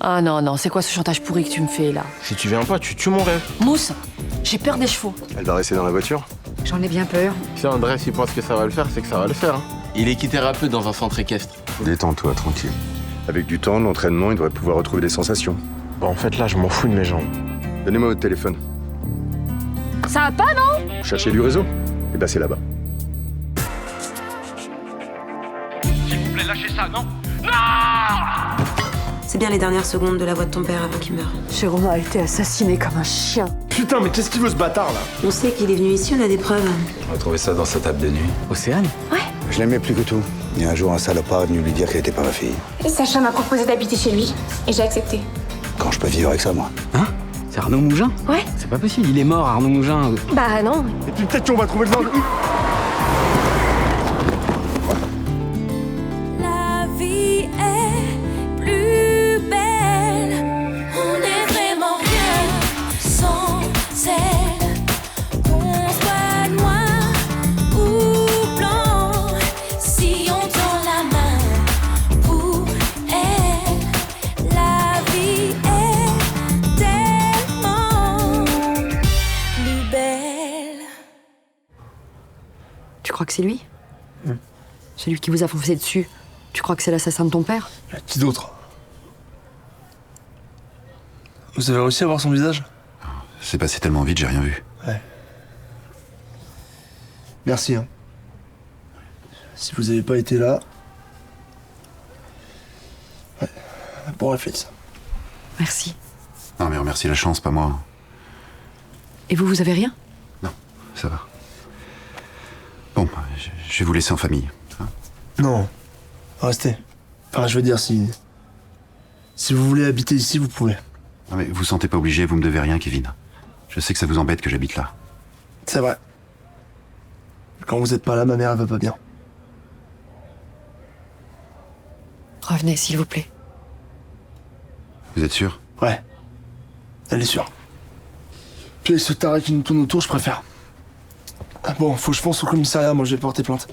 Ah non, non, c'est quoi ce chantage pourri que tu me fais là? Si tu viens pas, tu tues mon rêve. Mousse, j'ai peur des chevaux. Elle va rester dans la voiture? J'en ai bien peur. Si Andrés il pense que ça va le faire, c'est que ça va le faire. Il est équithérapeute dans un centre équestre. Détends-toi, tranquille. Avec du temps, de l'entraînement, il devrait pouvoir retrouver des sensations. Bah en fait là, je m'en fous de mes jambes. Donnez-moi votre téléphone. Ça va pas, non? Vous cherchez du réseau? Eh ben c'est là-bas. S'il vous plaît, lâchez ça, non? C'est bien les dernières secondes de la voix de ton père avant qu'il meure. Jérôme a été assassiné comme un chien. Putain, mais qu'est-ce qu'il veut ce bâtard là? On sait qu'il est venu ici, on a des preuves. On a trouvé ça dans sa table de nuit. Océane? Je l'aimais plus que tout. Et un jour, un salopard est venu lui dire qu'elle était pas ma fille. Sacha m'a proposé d'habiter chez lui, et j'ai accepté. Quand je peux vivre avec ça, moi? Hein? C'est Arnaud Mougin? Ouais. C'est pas possible, il est mort, Arnaud Mougin. Bah non. Et puis peut-être qu'on va trouver le ventre. La vie est plus belle. On est vraiment rien sans elle. Qu'on soit noir ou blanc, si on tend la main pour elle, la vie est tellement plus belle. Tu crois que c'est lui? Celui qui vous a foncé dessus. Tu crois que c'est l'assassin de ton père? Qui d'autre? Vous avez réussi à voir son visage? C'est passé tellement vite, j'ai rien vu. Ouais. Merci, hein. Si vous avez pas été là... Ouais, bon réflexe. Merci. Non mais remercie la chance, pas moi. Et vous avez rien? Non, ça va. Bon, je vais vous laisser en famille. Hein. Non. Restez. Enfin, je veux dire, si vous voulez habiter ici, vous pouvez. Non mais vous sentez pas obligé, vous me devez rien, Kevin. Je sais que ça vous embête que j'habite là. C'est vrai. Quand vous êtes pas là, ma mère, elle va pas bien. Revenez, s'il vous plaît. Vous êtes sûr? Ouais. Elle est sûre. Puis ce taré qui nous tourne autour, je préfère. Ah bon, faut que je fonce au commissariat, moi je vais porter plainte.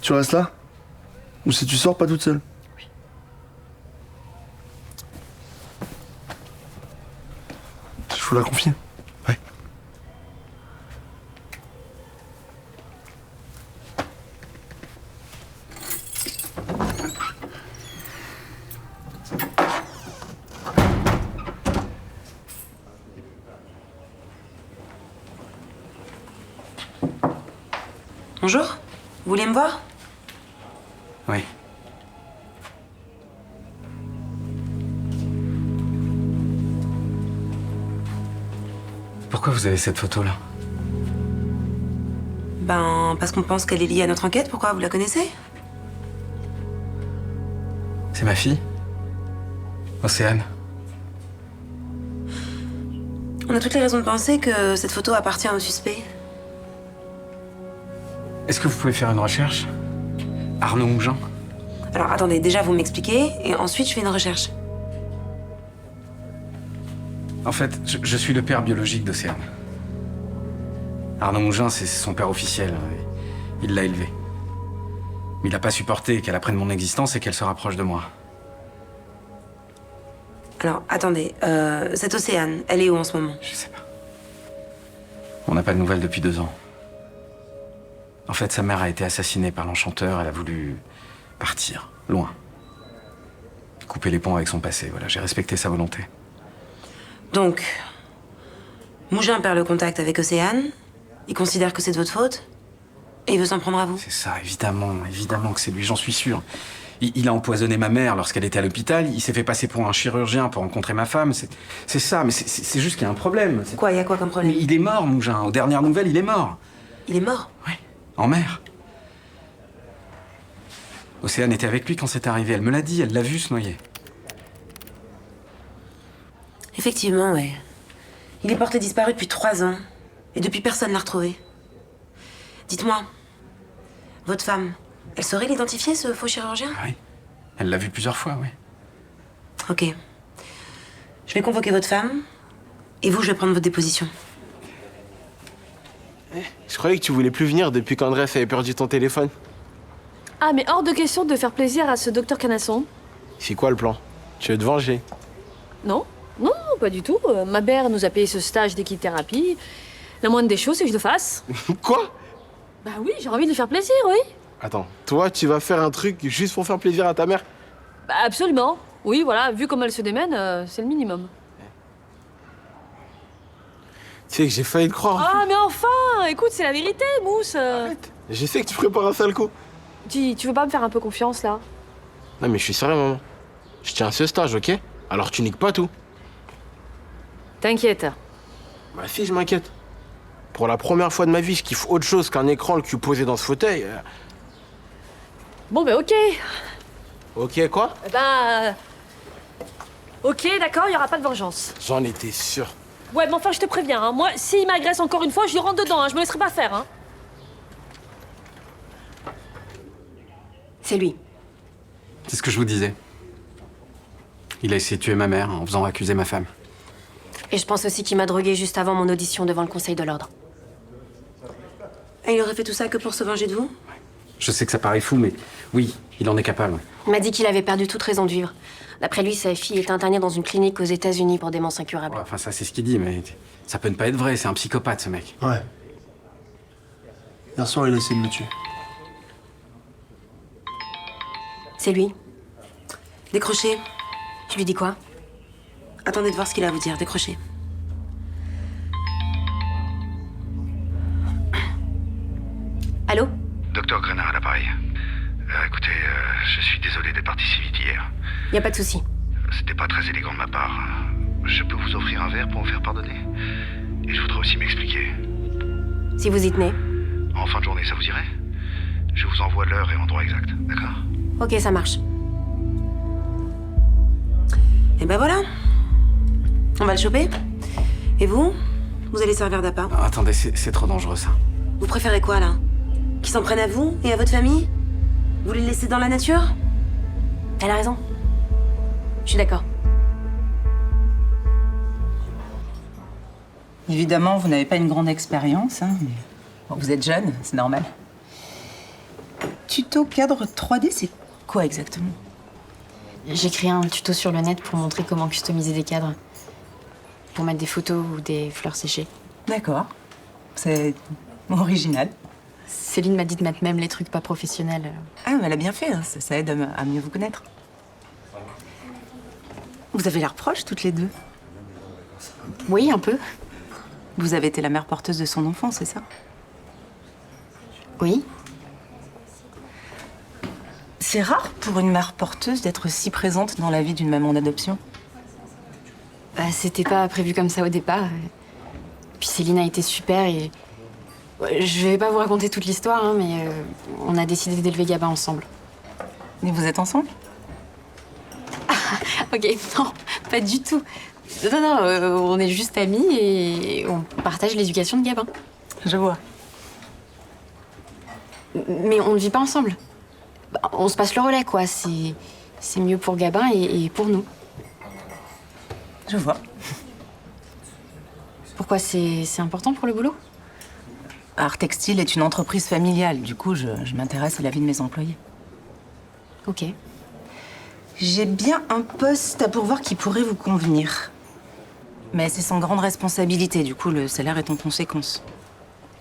Tu restes là? Ou si tu sors, pas toute seule? Oui. Je vous la confie. Ouais. Bonjour. Vous voulez me voir? Oui. Pourquoi vous avez cette photo-là? Ben, parce qu'on pense qu'elle est liée à notre enquête. Pourquoi? Vous la connaissez? C'est ma fille? Océane? On a toutes les raisons de penser que cette photo appartient au suspect. Est-ce que vous pouvez faire une recherche? Arnaud Mougin? Alors, attendez, déjà vous m'expliquez, et ensuite je fais une recherche. En fait, je suis le père biologique d'Océane. Arnaud Mougin, c'est son père officiel. Il l'a élevé. Mais il n'a pas supporté qu'elle apprenne mon existence et qu'elle se rapproche de moi. Alors, attendez, cette Océane, elle est où en ce moment? Je sais pas. On n'a pas de nouvelles depuis 2 ans. En fait, sa mère a été assassinée par l'enchanteur. Elle a voulu partir, loin. Couper les ponts avec son passé. Voilà, j'ai respecté sa volonté. Donc, Mougin perd le contact avec Océane, il considère que c'est de votre faute, et il veut s'en prendre à vous. C'est ça, évidemment que c'est lui, j'en suis sûr. Il a empoisonné ma mère lorsqu'elle était à l'hôpital, il s'est fait passer pour un chirurgien pour rencontrer ma femme, c'est ça, mais c'est juste qu'il y a un problème. Quoi, il y a quoi comme problème? Il est mort, Mougin, aux dernières nouvelles, il est mort. Il est mort? Oui, en mer. Océane était avec lui quand c'est arrivé, elle me l'a dit, elle l'a vu se noyer. Effectivement, ouais. Il est porté disparu depuis 3 ans, et depuis personne l'a retrouvé. Dites-moi, votre femme, elle saurait l'identifier, ce faux chirurgien? Oui, elle l'a vu plusieurs fois, oui. Ok. Je vais convoquer votre femme, et vous, je vais prendre votre déposition. Je croyais que tu voulais plus venir depuis qu'Andrés avait perdu ton téléphone. Ah, mais hors de question de faire plaisir à ce docteur Canasson. C'est quoi le plan? Tu veux te venger? Non, non, pas du tout. Ma mère nous a payé ce stage d'équithérapie. La moindre des choses, c'est que je le fasse. Quoi? Bah oui, j'ai envie de lui faire plaisir, oui. Attends, toi, tu vas faire un truc juste pour faire plaisir à ta mère? Bah absolument. Oui, voilà, vu comme elle se démène, c'est le minimum. Tu sais que j'ai failli te croire. Ah, mais enfin! Écoute, c'est la vérité, Mousse. Arrête. Je sais que tu prépares un sale coup. Tu veux pas me faire un peu confiance, là? Non, mais je suis sérieux, maman. Je tiens à ce stage, ok? Alors tu niques pas tout. T'inquiète. Bah si, je m'inquiète. Pour la première fois de ma vie, je kiffe autre chose qu'un écran le cul posé dans ce fauteuil. Bon, bah ok. Ok, quoi? Ok, d'accord, il y aura pas de vengeance. J'en étais sûr. Ouais, mais enfin, je te préviens, hein. Moi, s'il m'agresse encore une fois, je lui rentre dedans, hein. Je me laisserai pas faire, hein. C'est lui. C'est ce que je vous disais. Il a essayé de tuer ma mère en faisant accuser ma femme. Et je pense aussi qu'il m'a drogué juste avant mon audition devant le Conseil de l'Ordre. Et il aurait fait tout ça que pour se venger de vous? Je sais que ça paraît fou, mais oui, il en est capable. Il m'a dit qu'il avait perdu toute raison de vivre. D'après lui, sa fille est internée dans une clinique aux États-Unis pour démence incurable. Ouais, enfin, ça, c'est ce qu'il dit, mais ça peut ne pas être vrai. C'est un psychopathe, ce mec. Ouais. Hier soir, il a essayé de me tuer. C'est lui. Décrochez. Tu lui dis quoi? Attendez de voir ce qu'il a à vous dire. Décrochez. Allô? Docteur Grenard à l'appareil. Écoutez, je suis désolé d'être parti si vite hier. Y a pas de souci. C'était pas très élégant de ma part. Je peux vous offrir un verre pour me faire pardonner? Et je voudrais aussi m'expliquer. Si vous y tenez. En fin de journée, ça vous irait? Je vous envoie l'heure et l'endroit exact, d'accord? Ok, ça marche. Et ben voilà. On va le choper. Et vous? Vous allez servir d'appât. Ah, attendez, c'est trop dangereux, ça. Vous préférez quoi, là? Qu'ils s'en prennent à vous et à votre famille? Vous les laissez dans la nature? Elle a raison. Je suis d'accord. Évidemment, vous n'avez pas une grande expérience, hein, mais bon, vous êtes jeune, c'est normal. Tuto cadre 3D, c'est quoi exactement? J'ai créé un tuto sur le net pour montrer comment customiser des cadres. Pour mettre des photos ou des fleurs séchées. D'accord. C'est original. Céline m'a dit de mettre même les trucs pas professionnels. Ah, mais elle a bien fait, hein, ça aide à mieux vous connaître. Vous avez l'air proches toutes les deux. Oui, un peu. Vous avez été la mère porteuse de son enfant, c'est ça? Oui. C'est rare pour une mère porteuse d'être si présente dans la vie d'une maman d'adoption. Bah, c'était pas prévu comme ça au départ. Puis Céline a été super et... Ouais, je vais pas vous raconter toute l'histoire, hein, mais on a décidé d'élever Gabin ensemble. Et vous êtes ensemble? Ok, non, pas du tout. Non, on est juste amis et on partage l'éducation de Gabin. Je vois. Mais on ne vit pas ensemble. Bah, on se passe le relais, quoi. C'est mieux pour Gabin et pour nous. Je vois. Pourquoi c'est important pour le boulot? Art Textile est une entreprise familiale. Du coup, je m'intéresse à la vie de mes employés. Ok. J'ai bien un poste à pourvoir qui pourrait vous convenir. Mais c'est sans grande responsabilité. Du coup, le salaire est en conséquence.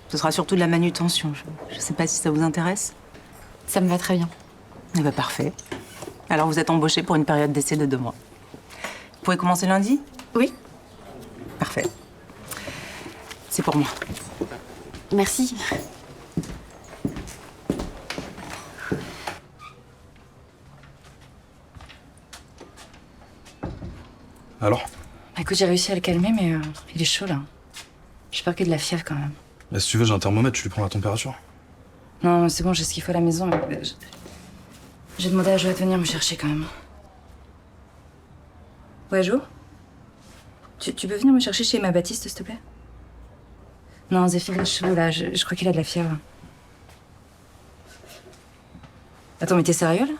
Ce sera surtout de la manutention. Je sais pas si ça vous intéresse. Ça me va très bien. Eh ben, parfait. Alors, vous êtes embauché pour une période d'essai de 2 mois. Vous pouvez commencer lundi? Oui. Parfait. C'est pour moi. Merci. Alors? Bah, écoute, j'ai réussi à le calmer, mais il est chaud là. J'ai peur qu'il y ait de la fièvre quand même. Bah, si tu veux, j'ai un thermomètre, je lui prends la température. Non, c'est bon, j'ai ce qu'il faut à la maison. J'ai demandé à Jo de venir me chercher quand même. Ouais, Jo? Tu peux venir me chercher chez Emma Baptiste, s'il te plaît? Non, Zéphyr est chaud là, je crois qu'il a de la fièvre. Attends, mais t'es sérieux là?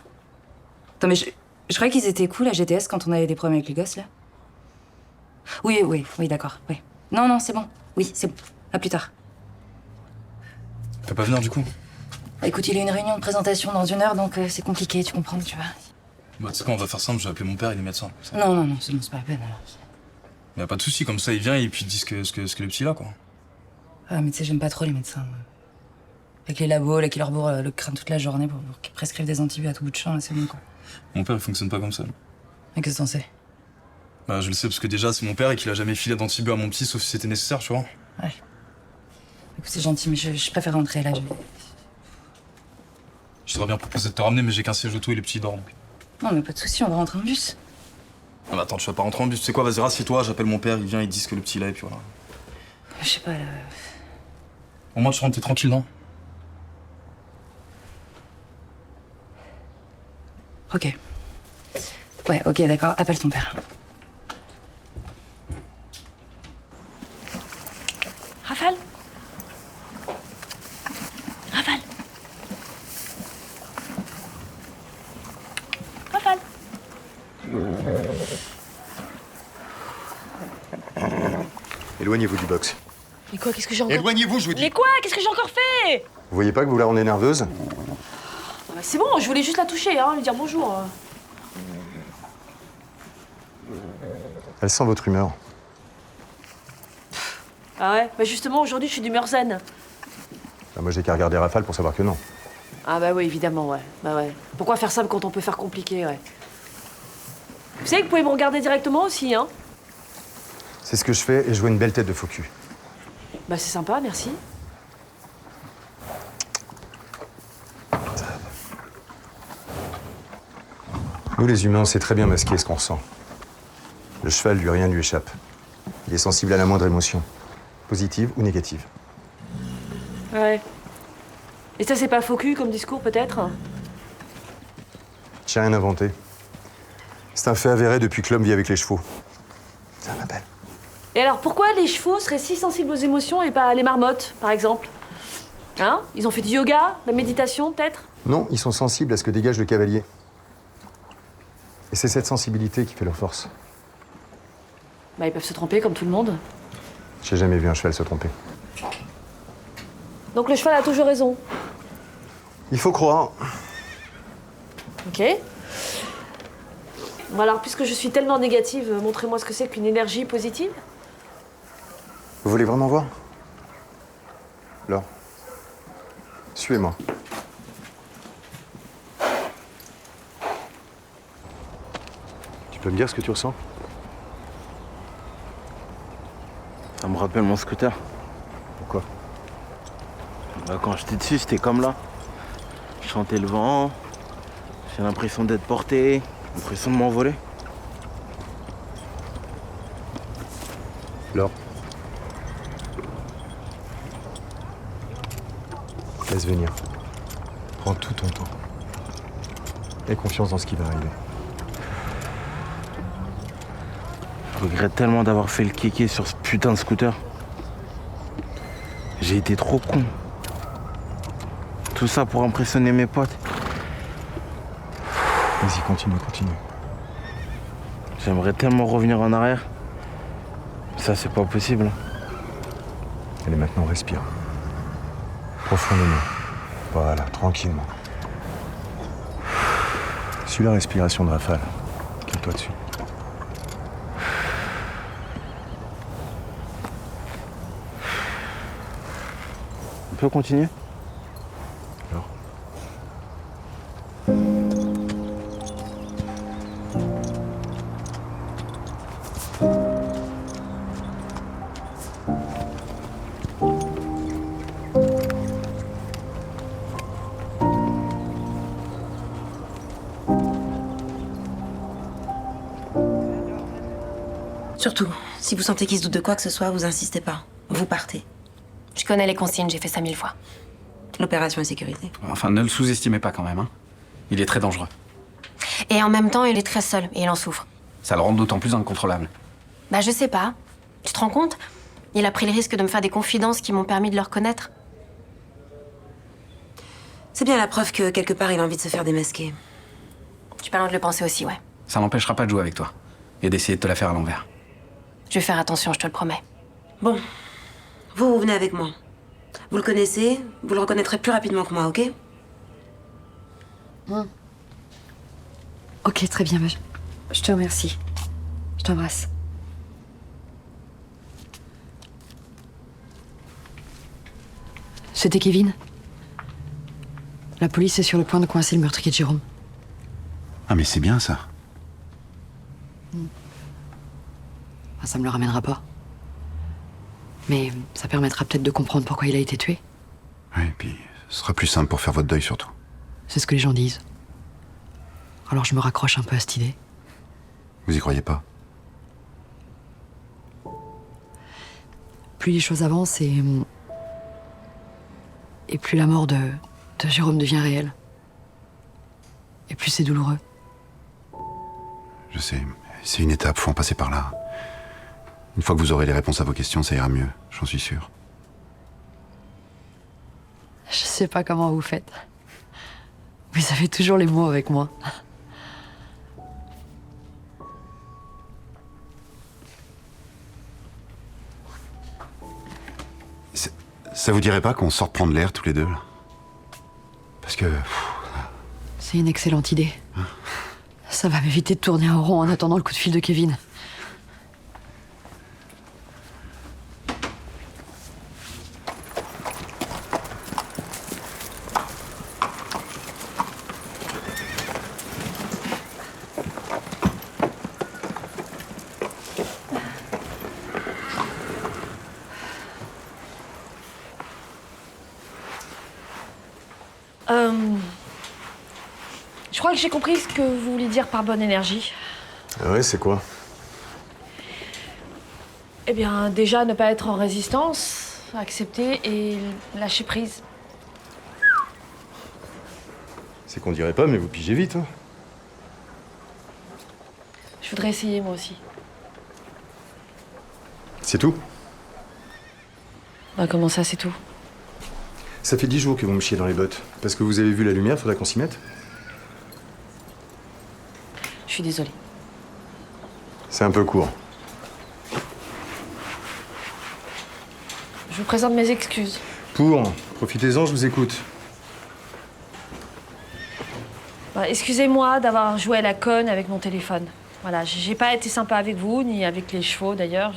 Attends, mais je croyais qu'ils étaient cool à GTS quand on avait des problèmes avec les gosses là. Oui, d'accord, oui. Non, c'est bon. Oui, c'est bon. À plus tard. Tu peux pas venir du coup? Écoute, il y a une réunion de présentation dans 1 heure, donc c'est compliqué, tu comprends, tu vois. Bah, tu sais quoi, on va faire simple, je vais appeler mon père, il est médecin. Non, c'est bon, c'est pas la peine. Alors. Mais y a pas de souci, comme ça il vient et puis il dit ce que le petit là, quoi. Ah, mais tu sais, j'aime pas trop les médecins. Moi. Avec les labos, là, qui leur bourrent le crâne toute la journée pour qu'ils prescrivent des antibiotiques à tout bout de champ, là, c'est bon, quoi. Mon père, il fonctionne pas comme ça. Et qu'est-ce que t'en sais? Bah, je le sais parce que déjà, c'est mon père et qu'il a jamais filé d'antibio à mon petit, sauf si c'était nécessaire, tu vois. Ouais. Écoute, c'est gentil, mais je préfère rentrer, là. Je t'aurais bien proposé de te ramener, mais j'ai qu'un siège auto et les petits dorment. Donc. Non, mais pas de souci, on va rentrer en bus. Non, mais attends, tu vas pas rentrer en bus, tu sais quoi, vas-y, rassieds-toi, j'appelle mon père, il vient, il dit ce que le petit là, et puis voilà. Je sais pas, là... Au moins, tu rentres, t'es tranquille, non? Ok. Ouais, ok, d'accord, appelle ton père. Raphaël? Raphaël? Raphaël? Éloignez-vous du box. Mais quoi, qu'est-ce que j'ai encore... Éloignez-vous, je vous dis. Mais quoi, qu'est-ce que j'ai encore fait? Vous voyez pas que vous la rendez nerveuse? Ah bah, c'est bon, je voulais juste la toucher, hein, lui dire bonjour. Elle sent votre humeur. Ah ouais? Bah justement, aujourd'hui, je suis d'humeur zen. Bah, moi, j'ai qu'à regarder Rafale pour savoir que non. Ah bah oui, évidemment, ouais. Bah ouais. Pourquoi faire simple quand on peut faire compliqué, ouais. Vous savez que vous pouvez me regarder directement aussi, hein? C'est ce que je fais et je vois une belle tête de faux cul. Bah c'est sympa, merci. Nous, les humains, on sait très bien masquer ce qu'on ressent. Le cheval, lui, rien ne lui échappe. Il est sensible à la moindre émotion, positive ou négative. Ouais. Et ça, c'est pas faux cul comme discours, peut-être? J'ai rien inventé. C'est un fait avéré depuis que l'homme vit avec les chevaux. Ça m'appelle. Et alors, pourquoi les chevaux seraient si sensibles aux émotions et pas les marmottes, par exemple? Hein? Ils ont fait du yoga, de la méditation, peut-être? Non, ils sont sensibles à ce que dégage le cavalier. Et c'est cette sensibilité qui fait leur force. Bah, ils peuvent se tromper, comme tout le monde. J'ai jamais vu un cheval se tromper. Donc le cheval a toujours raison. Il faut croire. Ok. Bon alors, puisque je suis tellement négative, montrez-moi ce que c'est qu'une énergie positive. Vous voulez vraiment voir? Laure, suivez-moi. Tu peux me dire ce que tu ressens? Ça me rappelle mon scooter. Pourquoi? Bah, quand j'étais dessus, c'était comme là. Je sentais le vent, j'ai l'impression d'être porté, l'impression de m'envoler. Laure. Laisse venir. Prends tout ton temps. Aie confiance dans ce qui va arriver. Je regrette tellement d'avoir fait le kéké sur ce putain de scooter. J'ai été trop con. Tout ça pour impressionner mes potes. Vas-y, continue. J'aimerais tellement revenir en arrière. Ça, c'est pas possible. Allez, maintenant, respire. Profondément. Voilà, tranquillement. Suis la respiration de Rafale. Calme-toi dessus. On peut continuer? Alors. Surtout, si vous sentez qu'il se doute de quoi que ce soit, vous insistez pas. Vous partez. Je connais les consignes, j'ai fait ça 1000 fois. L'opération est sécurisée. Enfin, ne le sous-estimez pas quand même, hein. Il est très dangereux. Et en même temps, il est très seul et il en souffre. Ça le rend d'autant plus incontrôlable. Bah je sais pas. Tu te rends compte? Il a pris le risque de me faire des confidences qui m'ont permis de le reconnaître. C'est bien la preuve que quelque part il a envie de se faire démasquer. Je suis pas loin de le penser aussi, ouais. Ça n'empêchera pas de jouer avec toi. Et d'essayer de te la faire à l'envers. Je vais faire attention, je te le promets. Bon, vous venez avec moi. Vous le connaissez, vous le reconnaîtrez plus rapidement que moi, ok? Ok, très bien. Je te remercie. Je t'embrasse. C'était Kevin. La police est sur le point de coincer le meurtrier de Jérôme. Ah, mais c'est bien ça. Enfin, ça me le ramènera pas. Mais ça permettra peut-être de comprendre pourquoi il a été tué. Oui, et puis ce sera plus simple pour faire votre deuil surtout. C'est ce que les gens disent. Alors je me raccroche un peu à cette idée. Vous y croyez pas? Plus les choses avancent et plus la mort de Jérôme devient réelle. Et plus c'est douloureux. Je sais, c'est une étape, faut en passer par là. Une fois que vous aurez les réponses à vos questions, ça ira mieux, j'en suis sûr. Je sais pas comment vous faites. Vous avez toujours les mots avec moi. Ça vous dirait pas qu'on sorte prendre l'air tous les deux, là? Parce que... C'est une excellente idée. Ça va m'éviter de tourner en rond en attendant le coup de fil de Kevin. Je crois que j'ai compris ce que vous vouliez dire par bonne énergie. Ah ouais, c'est quoi? Eh bien, déjà, ne pas être en résistance, accepter et lâcher prise. C'est qu'on dirait pas, mais vous pigez vite, hein. Je voudrais essayer, moi aussi. C'est tout? Bah, comment ça, c'est tout? Ça fait 10 jours que vous me chiez dans les bottes. Parce que vous avez vu la lumière, faudra qu'on s'y mette. Je suis désolée. C'est un peu court. Je vous présente mes excuses. Profitez-en, je vous écoute. Bah, excusez-moi d'avoir joué à la conne avec mon téléphone. Voilà, j'ai pas été sympa avec vous, ni avec les chevaux d'ailleurs.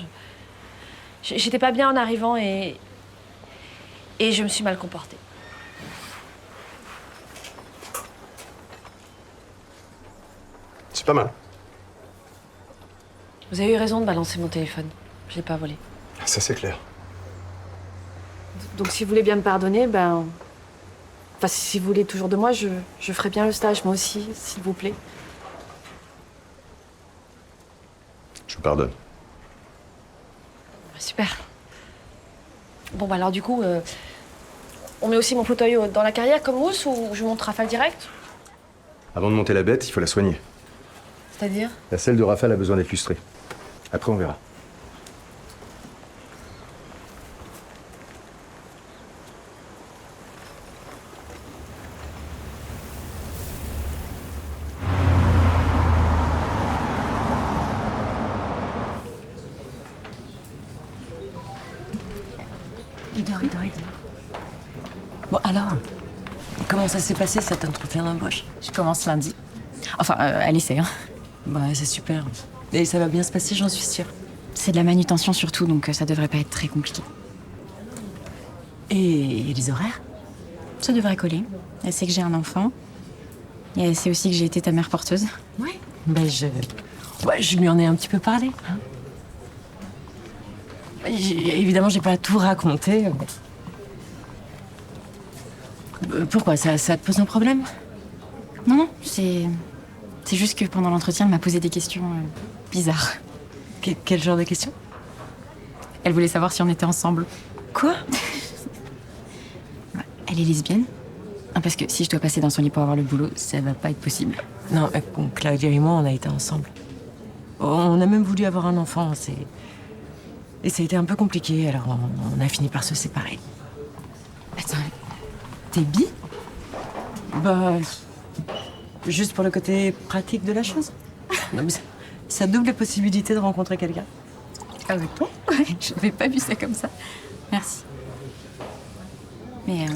J'étais pas bien en arrivant et je me suis mal comportée. C'est pas mal. Vous avez eu raison de balancer mon téléphone. Je l'ai pas volé. Ça, c'est clair. Donc si vous voulez bien me pardonner, ben... Enfin, si vous voulez toujours de moi, je ferai bien le stage, moi aussi, s'il vous plaît. Je vous pardonne. Super. Bon, bah alors du coup, on met aussi mon fauteuil dans la carrière comme mousse ou je monte Rafale direct? Avant de monter la bête, il faut la soigner. C'est-à-dire? La selle de Rafale a besoin d'être lustrée. Après, on verra. Il dort. Bon, alors, comment ça s'est passé cet entretien d'embauche? Je commence lundi. Enfin, elle essaie, hein. Bah, c'est super. Et ça va bien se passer, j'en suis sûre. C'est de la manutention surtout, donc ça devrait pas être très compliqué. Et les horaires? Ça devrait coller. Elle sait que j'ai un enfant. Et elle sait aussi que j'ai été ta mère porteuse. Ouais. Ben, je lui en ai un petit peu parlé. Hein. Évidemment, j'ai pas tout raconté. Pourquoi? Ça te pose un problème? Non, c'est juste que pendant l'entretien, elle m'a posé des questions bizarres. Quel genre de questions? Elle voulait savoir si on était ensemble. Quoi? Elle est lesbienne. Parce que si je dois passer dans son lit pour avoir le boulot, ça va pas être possible. Non, Claudia et moi, on a été ensemble. On a même voulu avoir un enfant. Et ça a été un peu compliqué, alors on a fini par se séparer. Attends, t'es bi? Bah, juste pour le côté pratique de la chose. Non, mais ça double les possibilités de rencontrer quelqu'un. Avec toi? Ouais, je n'avais pas vu ça comme ça. Merci. Mais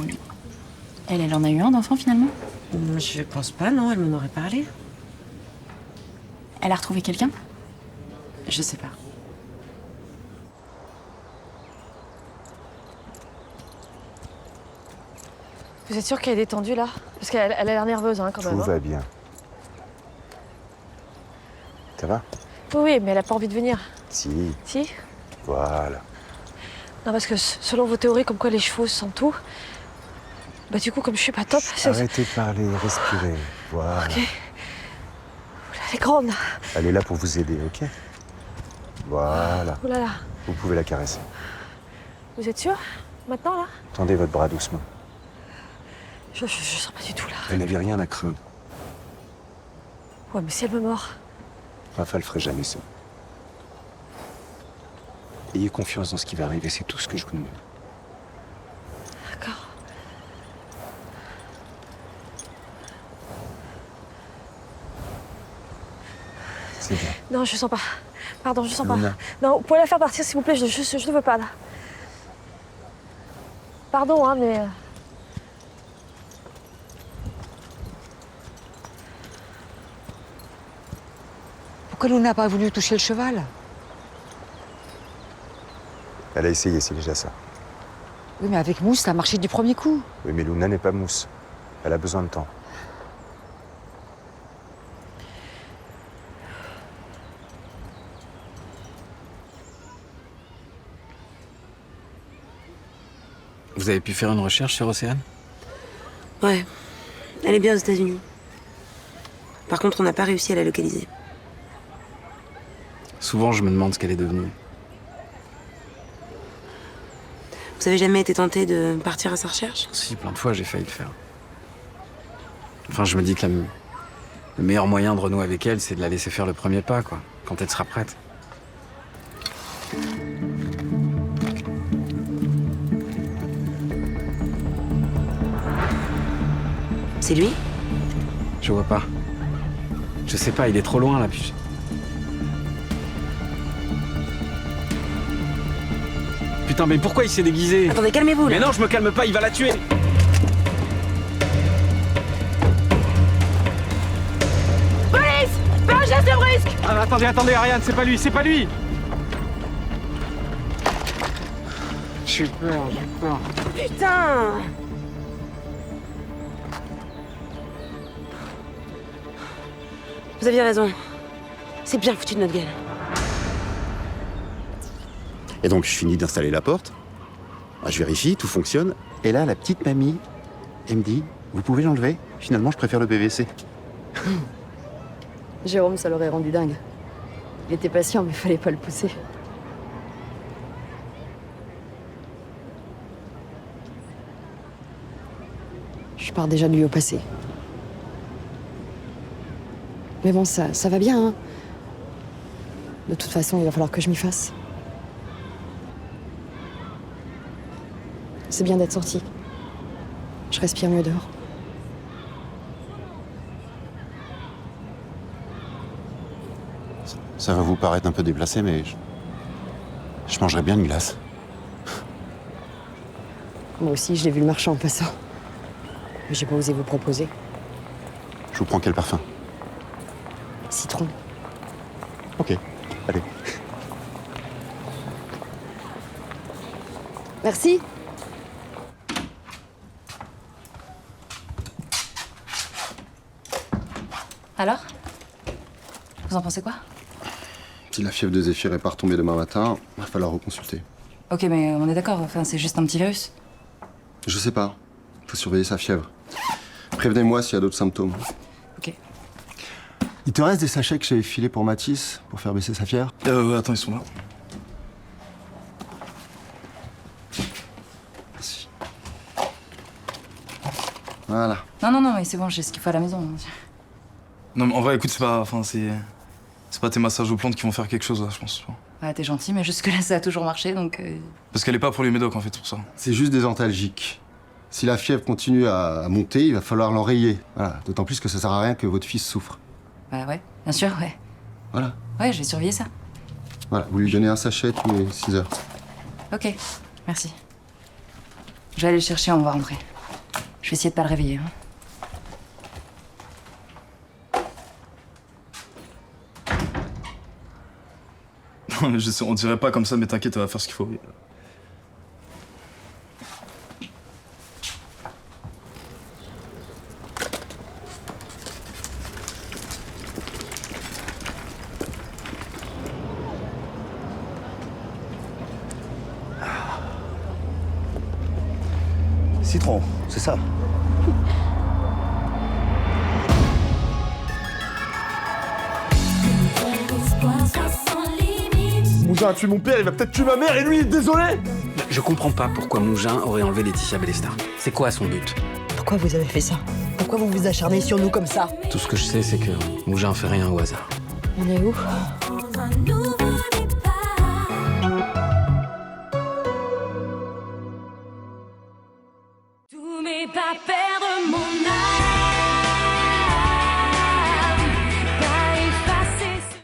elle en a eu un d'enfant finalement? Je pense pas, non, elle m'en aurait parlé. Elle a retrouvé quelqu'un? Je sais pas. Vous êtes sûr qu'elle est détendue là? Parce qu'elle a l'air nerveuse hein, quand même. Tout hein. va bien. Ça va? Oui, mais elle a pas envie de venir. Si. Si? Voilà. Non, parce que selon vos théories, comme quoi les chevaux sentent tout, bah du coup, comme je suis pas top, Arrêtez de parler, respirez. Voilà. Ok. Elle est grande. Elle est là pour vous aider, ok? Voilà. Oh là là. Vous pouvez la caresser. Vous êtes sûr? Maintenant là? Tendez votre bras doucement. Je sens pas du tout là. Elle n'avait rien à craindre. Ouais, mais si elle me mord. Rafa le ferait jamais ça. Ayez confiance dans ce qui va arriver, c'est tout ce que je vous demande. D'accord. C'est bien. Non, je sens pas. Pardon, je sens pas. Luna. Non, vous pouvez la faire partir s'il vous plaît, je ne veux pas là. Pardon, hein, mais. Pourquoi Luna n'a pas voulu toucher le cheval? Elle a essayé, c'est déjà ça. Oui, mais avec Mousse, ça a marché du premier coup. Oui, mais Luna n'est pas Mousse. Elle a besoin de temps. Vous avez pu faire une recherche sur Océane? Ouais. Elle est bien aux États-Unis. Par contre, on n'a pas réussi à la localiser. Souvent, je me demande ce qu'elle est devenue. Vous avez jamais été tenté de partir à sa recherche? Si, plein de fois, j'ai failli le faire. Enfin, je me dis que le meilleur moyen de renouer avec elle, c'est de la laisser faire le premier pas, quoi, quand elle sera prête. C'est lui? Je vois pas. Je sais pas, il est trop loin, là, puis... Putain, mais pourquoi il s'est déguisé? Attendez, calmez-vous, là. Mais non, je me calme pas, il va la tuer. Police! Fais un geste brusque! Ah, attendez, Ariane, c'est pas lui, c'est pas lui. J'ai peur. Putain! Vous aviez raison. C'est bien foutu de notre gueule. Et donc, je finis d'installer la porte. Je vérifie, tout fonctionne. Et là, la petite mamie, elle me dit, vous pouvez l'enlever? Finalement, je préfère le PVC. Jérôme, ça l'aurait rendu dingue. Il était patient, mais fallait pas le pousser. Je pars déjà de lui au passé. Mais bon, ça va bien, hein. De toute façon, il va falloir que je m'y fasse. C'est bien d'être sorti. Je respire mieux dehors. Ça va vous paraître un peu déplacé, mais je mangerais bien une glace. Moi aussi, je l'ai vu le marchand en passant. Mais j'ai pas osé vous proposer. Je vous prends quel parfum? Citron. Ok, allez. Merci. Alors? Vous en pensez quoi? Si la fièvre de Zéphyr est pas retombée demain matin, va falloir reconsulter. Ok, mais on est d'accord, enfin, c'est juste un petit virus. Je sais pas. Faut surveiller sa fièvre. Prévenez-moi s'il y a d'autres symptômes. Ok. Il te reste des sachets que j'avais filés pour Mathis pour faire baisser sa fièvre? Attends, ils sont là. Merci. Voilà. Non, mais c'est bon, j'ai ce qu'il faut à la maison. Non, mais en vrai, écoute, c'est pas. Enfin, c'est pas tes massages aux plantes qui vont faire quelque chose, là, je pense. Ouais, t'es gentil, mais jusque-là, ça a toujours marché, donc... Parce qu'elle est pas pour les médocs, en fait, c'est pour ça. C'est juste des antalgiques. Si la fièvre continue à monter, il va falloir l'enrayer. Voilà. D'autant plus que ça sert à rien que votre fils souffre. Bah ouais, bien sûr, ouais. Voilà. Ouais, je vais surveiller ça. Voilà. Vous lui donnez un sachet tous les 6 heures. Ok, merci. Je vais aller le chercher, on va rentrer. Je vais essayer de pas le réveiller. Hein. Non, mais je sais, on dirait pas comme ça, mais t'inquiète, on va faire ce qu'il faut. Citron, c'est ça. Mougin a tué mon père, il va peut-être tuer ma mère et lui, désolé. Je comprends pas pourquoi Mougin aurait enlevé Laetitia Bellesta. C'est quoi son but? Pourquoi vous avez fait ça? Pourquoi vous vous acharnez sur nous comme ça? Tout ce que je sais, c'est que Mougin fait rien au hasard. On est où?